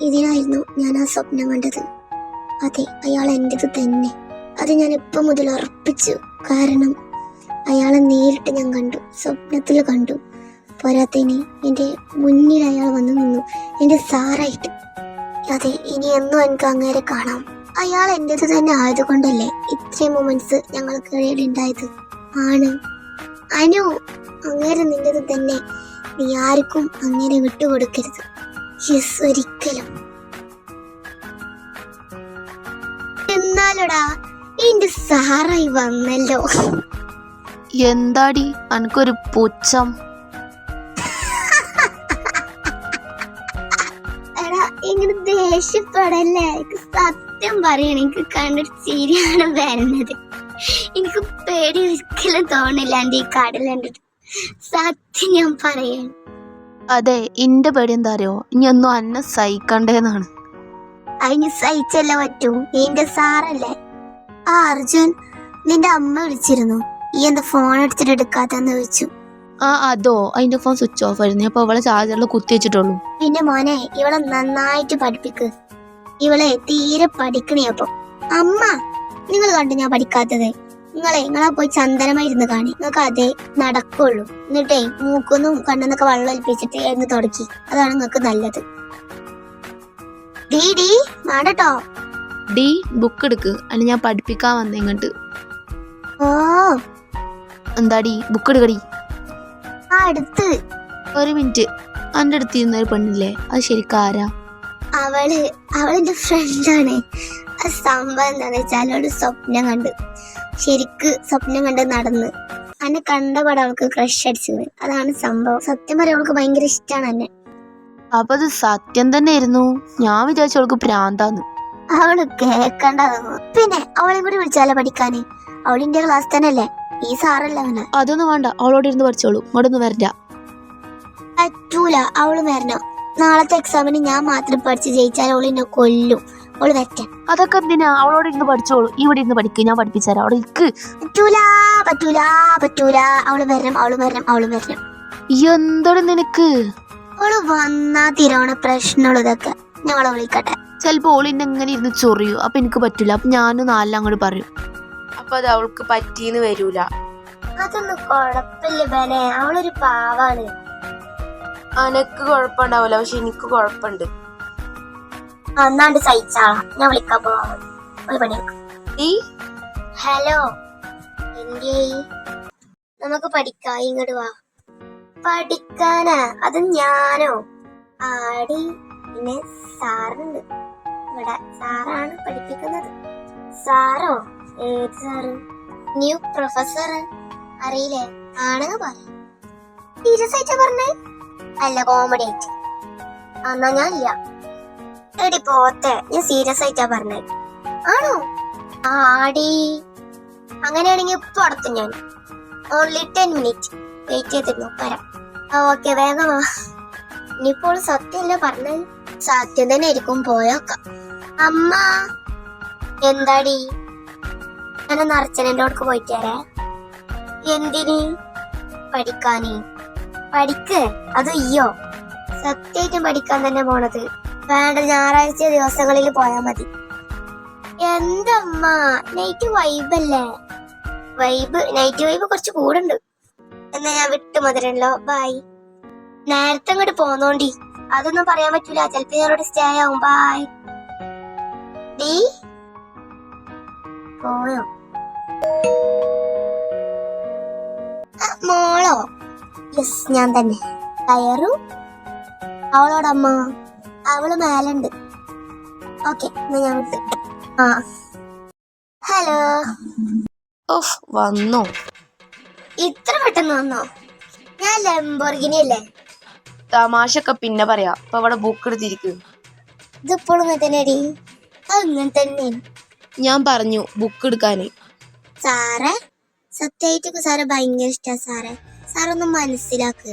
ഇതിനായിരുന്നു ഞാൻ ആ സ്വപ്നം കണ്ടത്. അതെ, അയാൾ എന്റേത് തന്നെ. അത് ഞാൻ ഇപ്പം മുതൽ ഉറപ്പിച്ചു. കാരണം അയാളെ നേരിട്ട് ഞാൻ കണ്ടു, സ്വപ്നത്തിൽ കണ്ടു. പോരാത്തതിന് എന്റെ മുന്നിൽ അയാൾ വന്നു നിന്നു, എന്റെ സാറായിട്ട്. അതെ, ഇനി എന്നും എനിക്ക് അങ്ങേരെ കാണാം. അയാൾ എന്റേത് തന്നെ ആയതുകൊണ്ടല്ലേ ഇത്രയും മൊമെന്റ്സ് ഞങ്ങൾക്കിടയിൽ ഉണ്ടായത്. ആണ് അനു, അങ്ങേരെ നിന്റേത് തന്നെ. നീ ആർക്കും അങ്ങനെ വിട്ടുകൊടുക്കരുത്. യെസ്, ഒരിക്കലും. എന്നാലോടാ എന്റെ സാറായി വന്നല്ലോ. എന്താടി എനിക്കൊരു പുച്ഛം? എടാ, ഇങ്ങനെ ദേഷ്യപ്പെടല്ലേ. എനിക്ക് സത്യം പറയണ, എനിക്ക് കണ്ടൊരു ചിരിയാണ് വരുന്നത്. എനിക്ക് പേടി ഒരിക്കലും തോന്നില്ല എന്റെ ഈ കടൽ കണ്ടിട്ട്. സത്യം ഞാൻ പറയാണ്. അതെ, എന്റെ പേടി എന്താ അറിയോ, ഇനി ഒന്നും അന്നെ സഹിക്കണ്ടേന്നാണ്. അതിന് സഹിച്ചല്ല പറ്റൂ, എന്റെ സാറല്ലേ. ആ അർജുൻ, നിന്റെ അമ്മ വിളിച്ചിരുന്നു. ഈ എന്താ ഫോൺ എടുത്തിട്ട് എടുക്കാത്തെന്ന് ചോദിച്ചു. അതോ, അതിന്റെ ഫോൺ സ്വിച്ച് ഓഫ് ആയിരുന്നു. അപ്പൊ അവളെ ചാർജറിൽ കുത്തി വെച്ചിട്ടുള്ളൂ. പിന്നെ മോനെ, ഇവളെ നന്നായിട്ട് പഠിപ്പിക്ക്. ഇവളെ തീരെ പഠിക്കണേ. അപ്പൊ അമ്മ, നിങ്ങൾ കണ്ടു ഞാൻ പഠിക്കാത്തത്? നിങ്ങളെ പോയി ചന്ദനമായിരുന്നു കാണി. നിങ്ങൾക്ക് അതേ നടക്കുള്ളൂ. എന്നിട്ടേ മൂക്കൊന്നും കണ്ണെന്നൊക്കെ വെള്ളം ഒലിപ്പിച്ചിട്ട് എന്ന് തുടക്കി. അതാണ് നിങ്ങൾക്ക് നല്ലത്. ഡീ മാടട്ടോ. ഡി, ബുക്ക് എടുക്ക്, അല്ല ഞാൻ പഠിപ്പിക്കാൻ വന്നേ ഇങ്ങോട്ട്. ഓ, എന്താടി, ബുക്ക് എടുക്കടി. അടുത്ത് ഒരു മിനിറ്റ്. എൻ്റെ അടുത്ത് ഇരുന്ന ഒരു പെണ്ണില്ലേ, അത് ശരിക്കും ആരാ? അവളെന്റെ ഫ്രണ്ടാണ്. ആ സംഭവം എന്താന്ന് വെച്ചാൽ അവള് സ്വപ്നം കണ്ട്, ശരിക്ക് സ്വപ്നം കണ്ട് നടന്ന് എന്നെ കണ്ടപാടെ അവൾക്ക് ക്രഷ് അടിച്ചത്. അതാണ് സംഭവം. സത്യം പറയാൻ അവൾക്ക് ഭയങ്കര ഇഷ്ടമാണ് എന്നെ. അപ്പൊ അത് സത്യം തന്നെ ആയിരുന്നു. ഞാൻ വിചാരിച്ചു അവൾക്ക് പ്രാന്താന്ന്. അവള് കേക്കണ്ടതൊന്നും. പിന്നെ അവളെയും കൂടി വിളിച്ചാലോ പഠിക്കാന്? അവളിന്റെ ക്ലാസ് തന്നെ അല്ലേ. ഈ സാറല്ല അവന്. അതൊന്നും വേണ്ട, അവളോട് ഇരുന്ന് പഠിച്ചോളൂ, ഇങ്ങോട്ടൊന്നും വരണ്ട. പറ്റൂല, അവള് വരണം. നാളത്തെ എക്സാമിന് ഞാൻ മാത്രം പഠിച്ച് ജയിച്ചാൽ അവള് എന്നെ കൊല്ലും. അവള് വരട്ടെ. അതൊക്കെ എന്തിനാ? അവളോട് ഇരുന്ന് പഠിച്ചോളൂ, ഇവിടെ ഇരുന്ന് പഠിക്കുക, ഞാൻ പഠിപ്പിച്ചാരാ. അവിടെ ഇരിക്ക്. പറ്റൂല. അവള് വരണം. എന്താണ് നിനക്ക്? അവള് വന്നാ തിരവണ പ്രശ്നമുള്ളൂ. ഇതൊക്കെ ഞങ്ങളെ വിളിക്കട്ടെ. ചിലപ്പോ ഓളിന്നെ എങ്ങനെ ഇരുന്ന് ചൊറിയൂ. അപ്പൊ എനിക്ക് പറ്റൂല. അപ്പൊ ഞാനും നാലിലും അങ്ങോട്ട് പറയും. അപ്പൊ അത് അവൾക്ക് പറ്റീന്ന് വരൂല. അതൊന്നും കൊഴപ്പില്ല ബനെ, അവളൊരു പാവാണ്. അനക്ക് കൊഴപ്പുണ്ടാവൂല, പക്ഷെ എനിക്ക് കൊഴപ്പുണ്ട്. അന്നാണ്ട് സഹിച്ചാളാ. ഞാൻ വിളിക്കാൻ പോവാ. ഒരു പണിയെടുക്കും. ഹലോ, എന്തേ? നമുക്ക് പഠിക്കാം, ഇങ്ങോട്ട് വാ. പഠിക്കാനാ? അത് ഞാനോ? ആടി, പിന്നെ സാറുണ്ട് ഇവിടെ. സാറാണ് പഠിപ്പിക്കുന്നത്. സാറോ? ഏത് സാറ്? New professor. അറിയില്ലേ? ആണെന്ന് പറയും. സീരിയസ് ആയിട്ടാ പറഞ്ഞേ? അല്ല, കോമഡി ആയിട്ട്. എന്നാ ഞാൻ ഇല്ല. എടി പോത്തെ, ഞാൻ സീരിയസ് ആയിട്ടാ പറഞ്ഞേ. ആണോ? ആടി, അങ്ങനെയാണെങ്കിൽ ഇപ്പൊ അടുത്ത് ഞാൻ ഓൺലി 10 minutes വെയിറ്റ് ചെയ്തിരുന്നു. വരാം. ഓക്കെ, വേഗം വാ. ഇനിയിപ്പോൾ സത്യമല്ല പറഞ്ഞേ? സത്യം തന്നെ ആയിരിക്കും. പോയോക്കാം. അമ്മ, എന്താടി? ഞാനൊന്ന് അർച്ചനന്റെ അടുക്ക് പോയിട്ട് വരാ. എന്തിന്? പഠിക്കാന്. പഠിക്ക്. അത് അയ്യോ, സത്യമായിട്ടും പഠിക്കാൻ തന്നെ പോണത്? വേണ്ട, ഞായറാഴ്ച ദിവസങ്ങളിൽ പോയാ മതി. എന്തമ്മ, നൈറ്റ് വൈബ് അല്ലേ? നൈറ്റ് വൈബ് കുറച്ച് കൂടുണ്ട്. എന്നാ ഞാൻ വിട്ടു മധുരല്ലോ. ബൈ. നേരത്തെ അങ്ങോട്ട് പോന്നോണ്ടി. അതൊന്നും പറയാൻ പറ്റൂല, ചിലപ്പോ ഞാനോട് സ്റ്റേ ആവും. ബൈ. ഡീ പോയോ? മോളോ? യെസ്, ഞാൻ തന്നെ. കയറു. അവളോടമ്മ? അവള് മേലുണ്ട്. ഓക്കെ, എന്നാ ഞാൻ വിട്ട്. ഹലോ. ഓഫ്, വന്നോ? ഇത്ര പെട്ടെന്ന് വന്നോ? ഞാൻ ലംബോർഗിനി അല്ലേ. തമാശൊക്കെ പിന്നെ പറയാ. ഇപ്പൊ ഇവിടെ ബുക്ക് എടുത്തിരിക്കും. ഇതിപ്പോഴും ഇങ്ങനെ തന്നെയാടി. അങ്ങനെ തന്നെ ഞാൻ പറഞ്ഞു ബുക്ക് എടുക്കാന്. സാറേ, സത്യമായിട്ട് സാറെ ഭയങ്കര ഇഷ്ടാ സാറേ. സാറൊന്നും മനസ്സിലാക്ക്.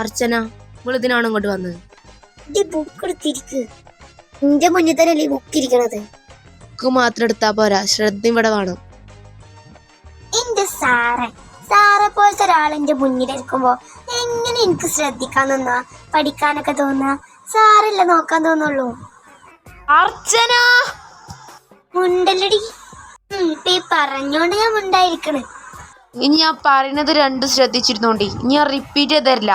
അർച്ചന, നിങ്ങൾ ഇതിനാണോ ഇങ്ങോട്ട് വന്നത്? ബുക്ക് എടുത്തിരിക്ക്. എന്റെ മുന്നിൽ തന്നെ ബുക്ക് ഇരിക്കണത്. ബുക്ക് മാത്രം എടുത്താ പോരാ, ശ്രദ്ധ ഇവിടെ വേണം. എന്റെ സാറെ പോലത്തെ ഒരാൾ എന്റെ മുന്നിലിരിക്കുമ്പോ എങ്ങനെ എനിക്ക് ശ്രദ്ധിക്കാൻ തോന്നാ, പഠിക്കാനൊക്കെ തോന്നാ? സാരല്ല, നോക്കാൻ തോന്നുള്ളൂ. അർച്ചന മുണ്ടല്ലടി. ഇപ്പൊ ഈ പറഞ്ഞോണ്ട് ഞാൻ മുണ്ടായിരിക്കണ്. ഇനി ഞാൻ പറയുന്നത് രണ്ടും ശ്രദ്ധിച്ചിരുന്നോണ്ടി. ഇനി ഞാൻ റിപ്പീറ്റ് ചെയ്ത് തരില്ല.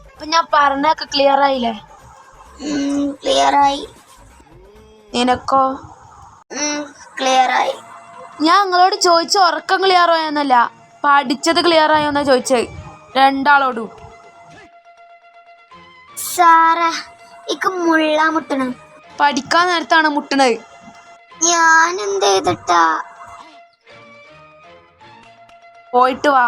അപ്പൊ ഞാൻ പറഞ്ഞൊക്കെ ക്ലിയർ ആയില്ലേ? ക്ലിയർ ആയി. നിനക്കോ? ക്ലിയർ ആയി. ഞാൻ നിങ്ങളോട് ചോദിച്ച ഉറക്കം ക്ലിയർ ആയോന്നല്ല, പഠിച്ചത് ക്ലിയർ ആയോന്നാ ചോദിച്ചത് രണ്ടാളോടും. സാറേ, ഇക്ക് മുള്ള മുട്ടണ്. പഠിക്കാൻ നേരത്താണ് മുട്ടണത്. ഞാൻ എന്ത് ചെയ്തിട്ടാ? പോയിട്ട് വാ.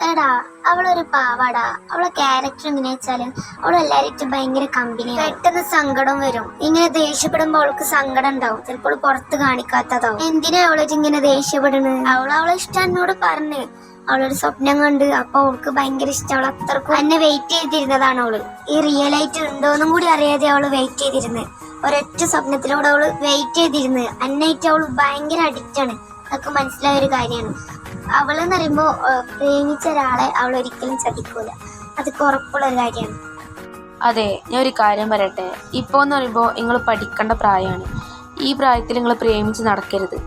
എടാ, അവളൊരു പാവാടാ. അവളെ ക്യാരക്ടർ എങ്ങനെ വെച്ചാല് അവളെല്ലാരും ഭയങ്കര കമ്പനി. പെട്ടെന്ന് സങ്കടം വരും. ഇങ്ങനെ ദേഷ്യപ്പെടുമ്പോ അവൾക്ക് സങ്കടം ഉണ്ടാവും. ചിലപ്പോൾ പുറത്ത് കാണിക്കാത്തതാവും. എന്തിനാ അവളൊരു ഇങ്ങനെ ദേഷ്യപ്പെടുന്നത്? അവളെ ഇഷ്ടം എന്നോട് പറഞ്ഞ്. അവളൊരു സ്വപ്നം കണ്ട്. അപ്പൊ അവൾക്ക് ഭയങ്കര ഇഷ്ടം. അവൾ അത്രക്കും എന്നെ വെയിറ്റ് ചെയ്തിരുന്നതാണ് അവള്. ഈ റിയൽ ആയിട്ട് ഉണ്ടോന്നും കൂടി അറിയാതെ അവള് വെയിറ്റ് ചെയ്തിരുന്നത്. ഒരൊറ്റ സ്വപ്നത്തിലൂടെ അവള് വെയിറ്റ് ചെയ്തിരുന്നത്. അന്നായിട്ട് അവള് ഭയങ്കര അഡിക്റ്റ് ആണ്. അതൊക്കെ മനസ്സിലായ ഒരു കാര്യമാണ്. അവളെന്ന് പറയുമ്പോ പ്രേമിച്ച ഒരാളെ അവൾ ഒരിക്കലും ചതിക്കൂല. അതൊക്കെ ഉറപ്പുള്ളൊരു കാര്യമാണ്. അതെ, ഞാൻ ഒരു കാര്യം പറയട്ടെ. ഇപ്പൊ എന്ന് പറയുമ്പോ നിങ്ങൾ പഠിക്കേണ്ട പ്രായമാണ്. ഈ പ്രായത്തിൽ നിങ്ങൾ പ്രേമിച്ച് നടക്കരുത്.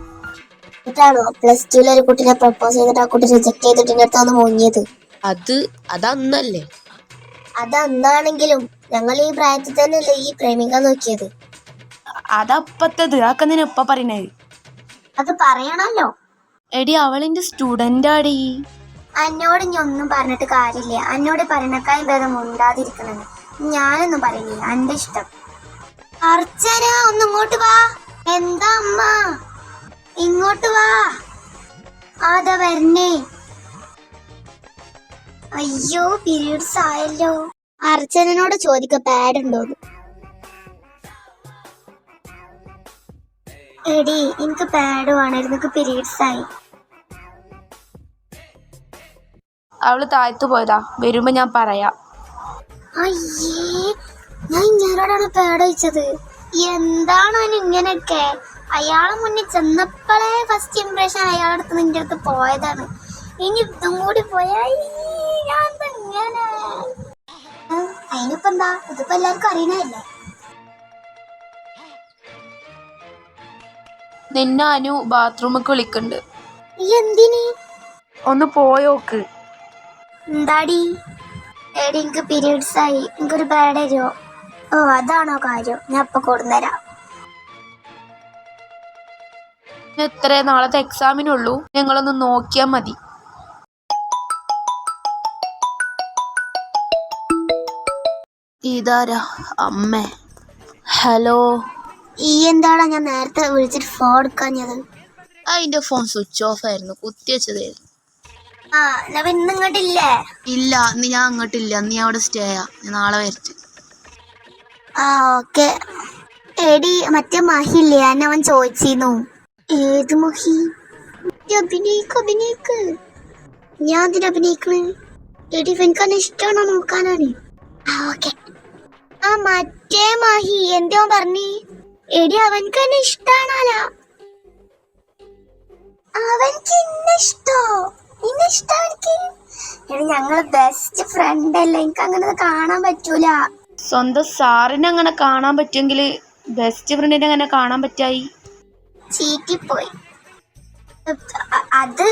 ാണോ +2 ഒരു കുട്ടിനെ പ്രപ്പോസ് ചെയ്തിട്ട് ആ കുട്ടി റിജക്ട് ചെയ്തിട്ട് അടുത്താണ് മുങ്ങിയത്? അതന്നല്ലേ? അതന്നാണെങ്കിലും ഞങ്ങൾ ഈ പ്രായത്തിൽ തന്നെയല്ലേ ഈ പ്രേമിക്കാൻ നോക്കിയത്. അതപ്പത്തത് ആക്കെ നിന്നെ ഇപ്പ പറയണേ. അത് പറയണല്ലോ. എടി, അവളെന്റെ സ്റ്റുഡന്റ് ആടി. എന്നോട് ഇനി ഒന്നും പറഞ്ഞിട്ട് കാര്യമില്ല. എന്നോട് പറയണക്കായും ഭേദം ഉണ്ടാതിരിക്കണെന്ന്. ഞാനൊന്നും പറയുന്നില്ല. എന്റെ ഇഷ്ടം. അർച്ചന, ഒന്ന് ഇങ്ങോട്ട് വാ. എന്താ അമ്മ? ഇങ്ങോട്ട് വാ. അതാ വരണേ. അയ്യോ, പീരീഡ്സ് ആയല്ലോ. അർച്ചനോട് ചോദിക്ക പാഡ് ഉണ്ടോന്ന്. എടി, എനിക്ക് പാഡ് വേണമായിരുന്നു. എനിക്ക് പീരീഡ്സ് ആയി. അവള് താഴ്ത്തു പോയതാ. വരുമ്പോ ഞാൻ പറയാം. അയ്യേ, ഞാൻ ഇങ്ങനോടാണ് പാഡ് വെച്ചത്. എന്താണ് ഇങ്ങനെയൊക്കെ? അയാളെ മുന്നിൽ ചെന്നപ്പോഴേ ഫസ്റ്റ് ഇംപ്രഷൻ അയാളുടെ അടുത്ത് നിന്റെ അടുത്ത് പോയതാണ്. ഇനി ഇതും കൂടി പോയാ ഞാൻ ഇങ്ങനെ. അതിനിപ്പോ എന്താ? ഇതിപ്പോ എല്ലാവർക്കും അറിയണല്ലേ. നിന്നെ അനു ബാത്റൂമൊക്കെ വിളിക്കണ്ട്. എന്തിന്? ഒന്ന് പോയോക്ക്. എന്താടി? എടി, എനിക്ക് പീരീഡ്സ് ആയി. എനിക്കൊരു പാഡ് തരുമോ? ഓ, അതാണോ കാര്യം? ഞാൻ ഇപ്പൊ കൊടുന്നരാം. എത്ര നാളത്തെ എക്സാമിനുള്ളൂ. ഞങ്ങളൊന്ന് നോക്കിയാ മതി. ഇതാരാ? അമ്മേ. ഹലോ. ഈ എന്താടാ ഞാൻ നേരത്തെ വിളിച്ചിട്ട് ഫോൺ എടുക്കാഞ്ഞത്? അതിന്റെ ഫോൺ സ്വിച്ച് ഓഫ് ആയിരുന്നു. കുത്തിവെച്ചതായിരുന്നു. ഇന്ന് ഇങ്ങോട്ടില്ലേ? ഇല്ല, ഇന്ന് ഞാൻ അങ്ങോട്ടില്ല. നീ അവിടെ സ്റ്റേ ചെയ്യാ. ഞാൻ നാളെ വരച്ചു. ഓക്കെ. എടി, മറ്റേ മഹി ഇല്ലേ? എന്നെ അവൻ ചോദിച്ചിരുന്നു. ഏത് മഹി? അഭിനയിക്ക്. ഞാൻ അതിന് അഭിനയിക്കണ്. എടി, എനിക്കന്നെ ഇഷ്ടമാണോ നോക്കാനാണ്. ഓക്കെ. മറ്റേ മഹി എന്തോ പറഞ്ഞി? എടി, അവൻക്ക് എന്നെ ഇഷ്ടാണാലാ. അവൻക്ക് ഇഷ്ടോ? എടി, ഞങ്ങള് ബെസ്റ്റ് ഫ്രണ്ട് അല്ലേ. എനിക്ക് അങ്ങനെ കാണാൻ പറ്റൂല. സ്വന്തം സാറിനെ അങ്ങനെ കാണാൻ പറ്റുമെങ്കിൽ ബെസ്റ്റ് ഫ്രണ്ടിനെ അങ്ങനെ കാണാൻ പറ്റായി? ചീറ്റിപ്പോയി. അത്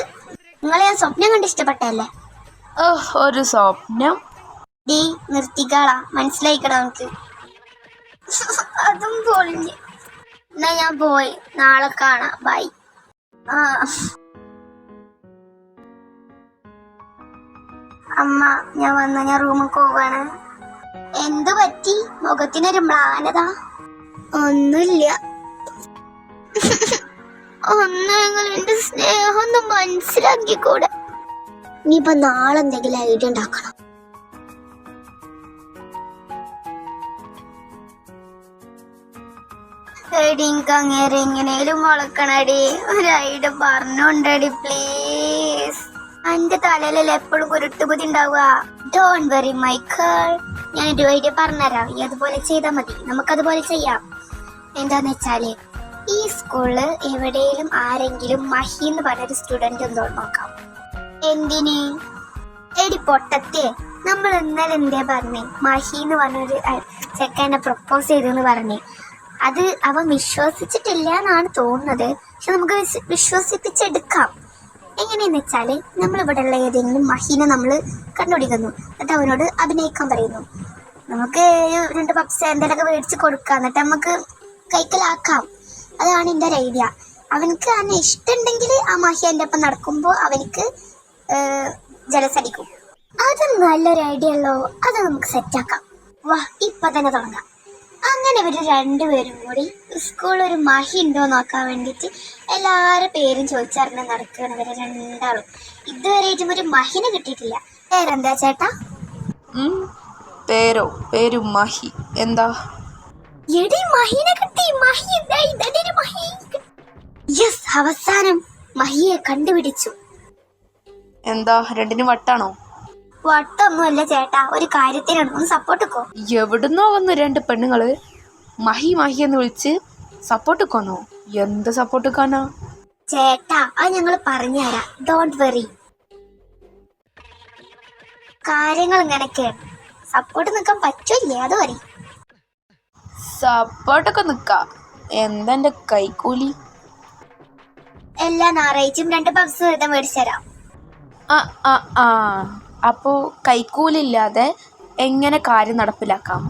നിങ്ങളെ ഞാൻ സ്വപ്നം കണ്ട് ഇഷ്ടപ്പെട്ടല്ലേ? ഒരു സ്വപ്നം. ഡീ, നിർത്തിക്കാളാ. മനസ്സിലായിക്കടാ നമുക്ക്. അതും പൊളിഞ്ഞ്. എന്നാ ഞാൻ പോയി. നാളെ കാണാം. ബൈ. അമ്മ, ഞാൻ ഞാൻ റൂമിൽ പോവാണ്. എന്തു പറ്റി? മുഖത്തിനൊരു മ്ലാനത. ഒന്നുമില്ല. ഒന്നും എന്റെ സ്നേഹം ഒന്ന് മനസ്സിലാക്കിക്കൂടെ? ഇനിയിപ്പൊ നാളെ എന്തെങ്കിലും ഐഡിയ ഉണ്ടാക്കണം. എടി, എനിക്ക് അങ്ങേരെ എങ്ങനെയും വളക്കണടി. ഒരു ഐഡിയ പറഞ്ഞോണ്ടടി പ്ലീസ്. എന്റെ തലയിലല്ലേ എപ്പോഴും കുരുട്ടുബുദ്ധി ഉണ്ടാവുക. Don't worry my girl. ഞാനൊരു ഐഡിയ പറഞ്ഞുതരാം. ഈ അതുപോലെ ചെയ്താൽ മതി, നമുക്കതുപോലെ ചെയ്യാം. എന്താന്ന് വെച്ചാല് ഈ സ്കൂളില് എവിടെയും ആരെങ്കിലും മഹി എന്ന് പറഞ്ഞൊരു സ്റ്റുഡന്റ് ഉണ്ടോ നോക്കാം. എന്തിന്? എടി പൊട്ടത്തെ, നമ്മൾ ഇന്നലെ എന്തേ പറഞ്ഞേ, മഹി എന്ന് പറഞ്ഞൊരു ചെക്കനെ പ്രപ്പോസ് ചെയ്തെന്ന് പറഞ്ഞേ. അത് അവൻ വിശ്വസിച്ചിട്ടില്ല എന്നാണ് തോന്നുന്നത്. പക്ഷെ നമുക്ക് വിശ്വസിപ്പിച്ചെടുക്കാം. എങ്ങനെയെന്ന് വെച്ചാല് നമ്മളിവിടെ ഉള്ള ഏതെങ്കിലും മഹീനെ നമ്മൾ കണ്ടുപിടിക്കുന്നു, എന്നിട്ട് അവനോട് അഭിനയിക്കാൻ പറയുന്നു. നമുക്ക് 2 പപ്സ് എന്തെങ്കിലുമൊക്കെ മേടിച്ച് കൊടുക്കാം, എന്നിട്ട് നമുക്ക് കൈക്കലാക്കാം. അതാണ് എൻ്റെ ഒരു ഐഡിയ. അവനക്ക് എന്നെ ഇഷ്ടമുണ്ടെങ്കിൽ ആ മഹി എൻ്റെ ഒപ്പം നടക്കുമ്പോൾ അവനക്ക് ജലസടിക്കും. അത് നല്ലൊരു ഐഡിയ ഉള്ളോ, അത് നമുക്ക് സെറ്റാക്കാം. വാ, ഇപ്പൊ തന്നെ തുടങ്ങാം. അങ്ങനെ ഇവര് 2 പേരും കൂടി സ്കൂളിൽ ഒരു മഹി ഉണ്ടോ നോക്കാൻ വേണ്ടിയിട്ട് എല്ലാവരുടെ പേരും ചോദിച്ചറിഞ്ഞ് നടക്കുകയാണ് ഇവരെ 2 ആളും. ഇതുവരെയായിട്ടും ഒരു മഹിനെ കിട്ടിയിട്ടില്ല. പേരെന്താ ചേട്ടാ? പേര് മഹി. എന്താ? എടി മഹിനെ കിട്ടി. മഹി മഹി. യെസ്, അവസാനം മഹിയെ കണ്ടുപിടിച്ചു. എന്താ, രണ്ടിനും വട്ടാണോ? വട്ടൊന്നുമല്ല ചേട്ടാ, ഒരു കാര്യത്തിനാണ്, ഒന്ന് സപ്പോർട്ടിക്കോ. എവിടുന്നോ വന്നു 2 പെണ്ണുങ്ങള് മഹി എന്ന് വിളിച്ച് സപ്പോർട്ടിക്കോന്നോ? എന്ത് സപ്പോർട്ടിക്കാനാ ചേട്ടാ? അത് ഞങ്ങൾ പറഞ്ഞുതരാം, ഡോണ്ട് വെറി. കാര്യങ്ങൾ ഇങ്ങനൊക്കെ സപ്പോർട്ട് നിൽക്കാൻ പറ്റില്ലേ, അത് പറയും. സപ്പോർട്ടൊക്കെ നിക്കാം. എന്താ എന്റെ കൈക്കൂലി? എല്ലാ ഞായറാഴ്ചയും 2 പബ്സ് വീതം മേടിച്ചു തരാം. അപ്പോ കൈക്കൂലില്ലാതെ എങ്ങനെ കാര്യം നടപ്പിലാക്കാം?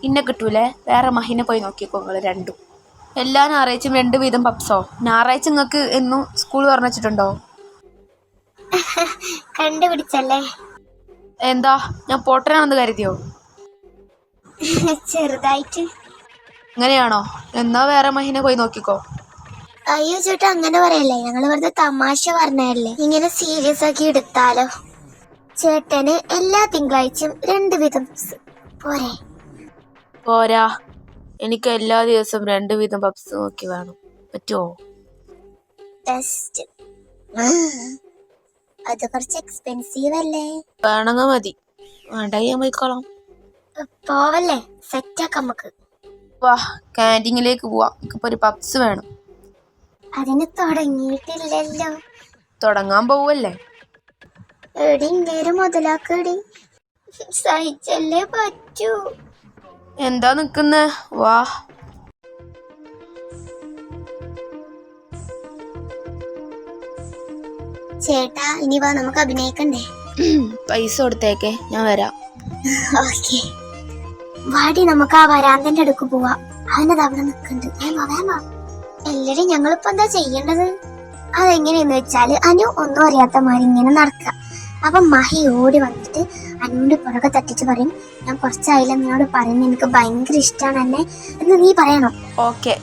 ഇന്നെ കിട്ടൂലേ? വേറെ മഹിനെ പോയി നോക്കിക്കോ നിങ്ങൾ 2. എല്ലാ ഞായറാഴ്ചയും 2 വീതം പപ്സോ? ഞായറാഴ്ച നിങ്ങൾക്ക് എന്നും സ്കൂൾ തുറന്നു വെച്ചിട്ടുണ്ടോ? കണ്ടുപിടിച്ചല്ലേ? എന്താ, ഞാൻ പൊട്ടനാണെന്ന് കരുതിയോ? ചെറുതായിട്ട്. അങ്ങനെയാണോ? എന്നാ വേറെ മഹിനെ പോയി നോക്കിക്കോ. അയ്യോ ചേട്ടാ, അങ്ങനെ പറയല്ലേ, ഞങ്ങൾ വെറുതെ തമാശ പറഞ്ഞല്ലേ. ഇങ്ങനെ സീരിയസ് ആക്കി എടുത്താലോ? ചേട്ടന് എല്ലാ തിങ്കളാഴ്ചയും 2 വീതം പോരെ? പോരാ, എനിക്ക് എല്ലാ ദിവസവും 2 വീതം പപ്സ് നോക്കി വേണം. പറ്റുമോ? ടെസ്റ്റ് അത് കുറച്ച് എക്സ്പെൻസീവ് അല്ലേ? വേണമെങ്കിൽ മതി, വേണ്ടായി ഞാൻ പോയിക്കോളാം. പോവല്ലേ, സെറ്റാക്കാം നമുക്ക്. വാ, ക്യാൻറ്റീനിലേക്ക് പോവാം. എനിക്കിപ്പോ ഒരു പപ്സ് വേണം. അതിന് തുടങ്ങിയിട്ടില്ലല്ലോ. തുടങ്ങാൻ പോവല്ലേ? എടി ഇങ്ങനെ മുതലാക്കടി, സഹിച്ചല്ലേ പറ്റൂ. എന്താ നിക്കുന്നേ? വാ. ചേട്ടാ ഇനി വാ, നമുക്ക് അഭിനയിക്കണ്ടേ? പൈസ കൊടുത്തേക്കെ, ഞാൻ വരാം. ഓക്കെ, വാടി, നമുക്ക് ആ വരാന്തന്റെ അടുക്ക് പോവാം. അവനത് അവിടെ നിൽക്കുന്നുണ്ട്. വേമാ. എല്ലാരും ഞങ്ങളിപ്പോ എന്താ ചെയ്യേണ്ടത്? അതെങ്ങനെയെന്ന് വെച്ചാല് അനു ഒന്നും അറിയാത്ത മാതിരി ഇങ്ങനെ നടക്കുക. അപ്പൊ മഹി ഓടി വന്നിട്ട് അനുവിന്റെ പുറകെ തട്ടിച്ച് പറയും, ഞാൻ കുറച്ചായില്ല നിന്നോട് പറയുന്നത്, എനിക്ക് ഭയങ്കര ഇഷ്ടമാണ് എന്നെ എന്ന് നീ പറയണം. ഓക്കെ.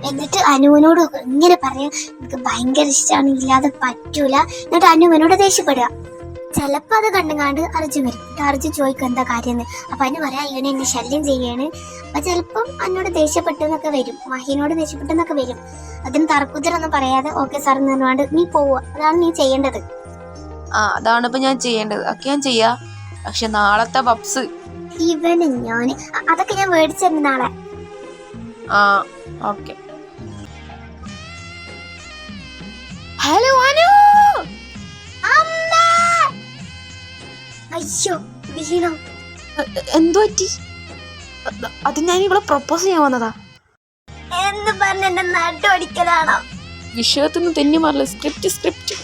എന്നിട്ട് അനുവിനോട് ഇങ്ങനെ പറയാം, എനിക്ക് ഭയങ്കര ഇഷ്ടമാണ്, ഇല്ലാതെ പറ്റൂല. എന്നിട്ട് അനുവിനോട് ദേഷ്യപ്പെടുക. ചിലപ്പോ അത് കണ്ടുകാണ്ട് അർജുൻ വരും. അർജുൻ ചോദിക്കും എന്താ കാര്യമെന്ന്. അപ്പൊ അനു പറയാ, ഇവനെ എന്നെ ശല്യം ചെയ്യാണ്. അപ്പൊ ചിലപ്പം എന്നോട് ദേഷ്യപ്പെട്ടെന്നൊക്കെ വരും, മഹിനോട് ദേഷ്യപ്പെട്ടെന്നൊക്കെ വരും. അതിന് തർക്കുത്തരൊന്നും പറയാതെ ഓക്കെ സാർ എന്ന് പറഞ്ഞാണ്ട് നീ പോവുക. അതാണ് നീ ചെയ്യേണ്ടത്. അതാണ് ഇപ്പൊ ഞാൻ ചെയ്യേണ്ടത്. ഒക്കെ ഞാൻ ചെയ്യാ. പക്ഷെ നാളത്തെ പപ്സ് ഇവന് ഞാന് അതൊക്കെ ഞാൻ മേടിച്ചിരുന്നു നാളെ. ഓക്കെ. ഹലോ അനു. അയ്യോ വീണോ? എന്തോ പറ്റി? അത് ഞാൻ ഇവിടെ പ്രപ്പോസ് ചെയ്യാൻ വന്നതാ എന്ന് പറഞ്ഞ എന്റെ നടുവടിക്കലാണോ? വിഷയത്തിന്ന് തെന്നി മാറില്ല. സ്ക്രിപ്റ്റ്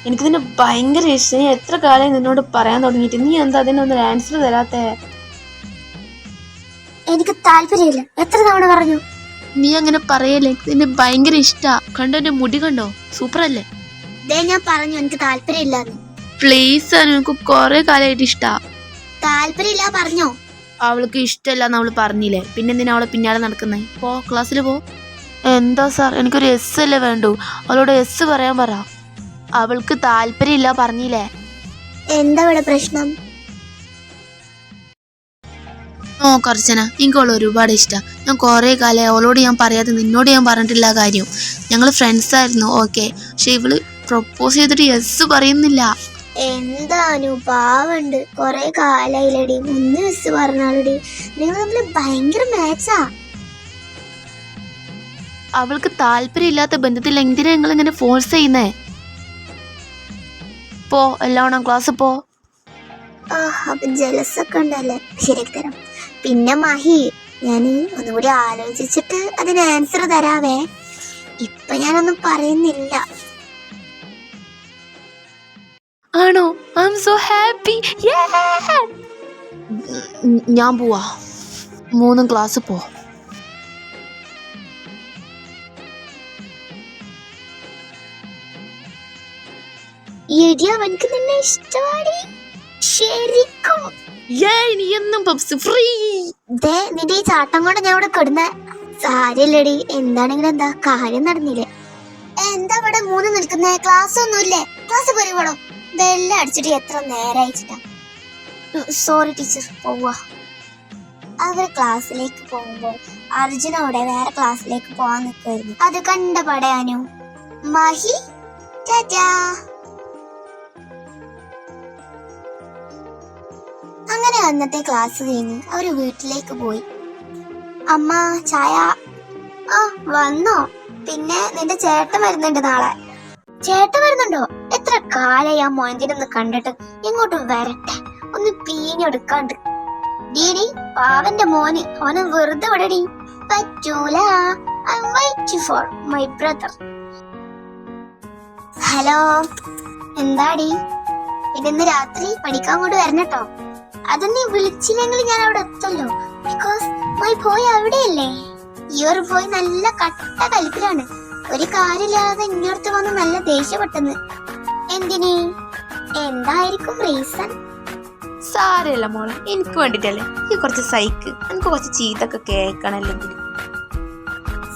എനിക്കിതിന്റെ ഭയങ്കര ഇഷ്ടം. ഞാൻ എത്ര കാലം നിന്നോട് പറയാൻ തുടങ്ങിയിട്ട് നീ എന്താ അതിനൊന്നും ആൻസർ തരാത്തേ? എനിക്ക് താല്പര്യമില്ല, എത്ര തവണ പറഞ്ഞു. നീ അങ്ങനെ പറയല്ലേ, നിന്നെ ഭയങ്കര ഇഷ്ടാ. കണ്ടോ എന്റെ മുടി കണ്ടോ, സൂപ്പർ അല്ലേ? ഞാൻ പറഞ്ഞു എനിക്ക് താല്പര്യമില്ല. പ്ലീസ് എനിക്ക് കൊറേ കാലമായിട്ട് ഇഷ്ടാ. താല്പര്യമില്ല പറഞ്ഞോ? അവൾക്ക് ഇഷ്ടമല്ലാന്ന് അവള് പറഞ്ഞില്ലേ, പിന്നെ എന്തിനാ അവളെ പിന്നാലെ നടക്കുന്നേ? പോ, ക്ലാസ്സിൽ പോ. എന്താ സാർ, എനിക്കൊരു എസ് അല്ലേ വേണ്ടു. അവളോട് എസ് പറയാൻ പറ. അവൾക്ക് താല്പര്യമില്ല പറഞ്ഞില്ലേ. എന്താ ഇവിടെ പ്രശ്നം? കർച്ചന, എനിക്ക് അവളെ ഒരുപാട് ഇഷ്ടം. ഞാൻ കുറേ കാലമായി അവളോട് ഞാൻ പറയാതെ നിന്നോട് ഞാൻ പറഞ്ഞിട്ടില്ല കാര്യം. ഞങ്ങൾ ഫ്രണ്ട്സ് ആയിരുന്നു, ഓക്കെ. പക്ഷെ ഇവള് പ്രപ്പോസ് ചെയ്തിട്ട് യെസ് പറയുന്നില്ല. എന്താനു പാവുണ്ട്, കൊറേ കാലായില്ലടി, 3 മിസ് പറഞ്ഞാലടി. നിങ്ങൾ തമ്മിൽ ഭയങ്കര മാച്ചാ. അവൾക്ക് താല്പര്യമില്ലാത്ത ബന്ധത്തിൽ എന്തിനാ നിങ്ങൾ ഇങ്ങനെ ഫോഴ്സ് ചെയ്യുന്നേ? പോ, എല്ലാം ക്ലാസ് പോ. അപ്പൊ ജലസൊക്കെ ഉണ്ടല്ലേ, ശരിയാക്കി തരാം. പിന്നെ മഹി, ഞാന് ഒന്നുകൂടി ആലോചിച്ചിട്ട് അതിന് ആൻസർ തരാവേ. ഇപ്പൊ ഞാനൊന്നും പറയുന്നില്ല. ആണോ? I am so happy. ഞാൻ പോവാ, 3 ക്ലാസ് പോ. എടി അവനക്ക് നിന്നെ ഇഷ്ടമാടി ശരിക്കും. നീ എന്നും പപ്സ് ഫ്രീ. നിന്റെ ഈ ചാട്ടം കൊണ്ട് ഞാൻ ഇവിടെ കിടന്ന സാരില്ലടി. എന്താണെങ്കിലും എന്താ, കാര്യം നടന്നില്ലേ? എന്താ ഇവിടെ 3 നിൽക്കുന്നേ? ക്ലാസ് ഒന്നുമില്ലേ? ക്ലാസ് പോരുവോളോ? ബെല്ല് അടിച്ചിട്ട് എത്ര നേരമായിട്ടാ. സോറി ടീച്ചർ, പോവാ. അവർ ക്ലാസ്സിലേക്ക് പോകുമ്പോൾ അർജുനോടെ വേറെ ക്ലാസ്സിലേക്ക് പോവാൻ നിൽക്കുമായിരുന്നു. അത് കണ്ട പടയാനു മഹി ടാറ്റാ. അങ്ങനെ അന്നത്തെ ക്ലാസ് കഴിഞ്ഞ് അവര് വീട്ടിലേക്ക് പോയി. അമ്മ ചായ. വന്നോ? പിന്നെ നിന്റെ ചേട്ടൻ വരുന്നുണ്ട് നാളെ. ചേട്ടൻ വരുന്നുണ്ടോ? എത്ര കാലായി ആ മോയന്തിനൊന്ന് കണ്ടിട്ട്. ഇങ്ങോട്ടും വരട്ടെ, ഒന്ന് പീഞ്ഞെടുക്കാണ്ട്. ഡീഡി പാവന്റെ മോന്, അവന് വെറുതെ വിടടി. പറ്റൂല. I am waiting for my brother. Hello, എന്താടി? ഇന്ന് രാത്രി പഠിക്കാൻ കൊണ്ട് വരണട്ടോ. അത് നീ വിളിച്ചില്ലെങ്കിൽ ഞാൻ അവിടെ എത്തല്ലോ. ബിക്കോസ് മൈ ബോയ് അവിടെയല്ലേ. ഈ ഒരു ബോയ് നല്ല കട്ട കലിപ്പിലാണ്. ഒരു കാര്യമില്ലാതെ ഇങ്ങോട്ട് വന്ന് നല്ല ദേഷ്യപ്പെട്ടെന്ന്. എന്തിന്? എന്തായിരിക്കും റീസൺ? സാരല്ല മോളെ, എനിക്ക് വേണ്ടിട്ടല്ലേ. ഈ കുറച്ച് സൈക്ക്, എനിക്ക് കുറച്ച് ചീത്തൊക്കെ കേൾക്കണല്ലെങ്കിൽ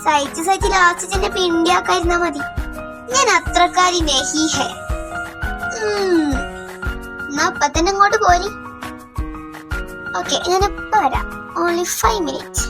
സഹിച്ച് ലാസ്റ്റ് പിണ്ടിയാക്കായിരുന്നാ മതി. ഞാൻ അത്രക്കാരി നെഹി ഹേ. എന്നാ അപ്പൊ തന്നെ ഇങ്ങോട്ട് പോരി. ഓക്കെ, ഞാൻ എപ്പോ വരാം. Only 5 minutes.